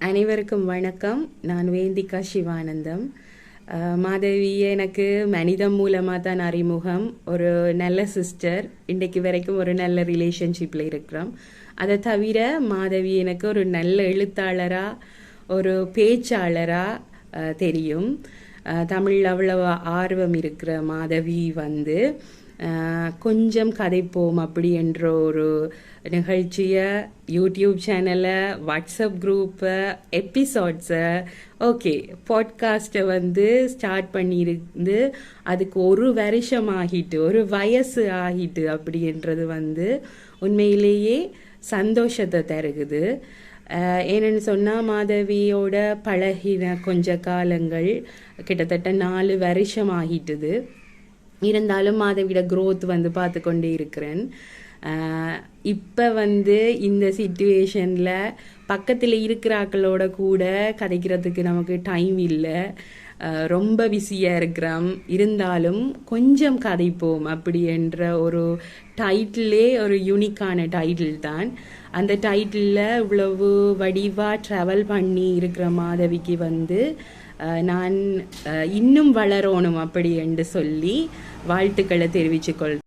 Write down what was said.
அனைவருக்கும் வணக்கம். நான் வேந்திகா சிவானந்தம். மாதவி எனக்கு மனிதம் மூலமாக தான் அறிமுகம். ஒரு நல்ல சிஸ்டர், இன்றைக்கு வரைக்கும் ஒரு நல்ல ரிலேஷன்ஷிப்பில் இருக்கிறோம். அதை தவிர மாதவி எனக்கு ஒரு நல்ல எழுத்தாளராக, ஒரு பேச்சாளராக தெரியும். தமிழில் அவ்வளவு ஆர்வம் இருக்கிற மாதவி கொஞ்சம் கதைப்போம் அப்படி என்ற ஒரு நிகழ்ச்சியை, யூடியூப் சேனலை, வாட்ஸ்அப் குரூப்பை, எபிசோட்ஸை, ஓகே பாட்காஸ்ட்டை ஸ்டார்ட் பண்ணியிருந்து அதுக்கு ஒரு வருஷம் ஆகிட்டு, ஒரு வயசு ஆகிட்டு அப்படின்றது உண்மையிலேயே சந்தோஷத்தை தருகுது. ஏன்னு சொன்னால் மாதவியோட பழகின கொஞ்ச காலங்கள் கிட்டத்தட்ட 4 வருஷம் ஆகிட்டுது. இருந்தாலும் மாதவியோட க்ரோத் பார்த்து கொண்டே இருக்கிறேன். இப்போ இந்த சிச்சுவேஷனில் பக்கத்தில் இருக்கிறாக்களோட கூட கதைக்கிறதுக்கு நமக்கு டைம் இல்லை, ரொம்ப பிஸியாக இருக்கிறோம். இருந்தாலும் கொஞ்சம் கதைப்போம் அப்படி என்ற ஒரு டைட்டிலே ஒரு யூனிக்கான டைட்டில் தான். அந்த டைட்டிலில் இவ்வளவு வடிவாக ட்ராவல் பண்ணி இருக்கிற மாதவிக்கு நான் இன்னும் வளரணும் அப்படி என்று சொல்லி வாழ்த்துக்களை தெரிவித்துக்கொள்.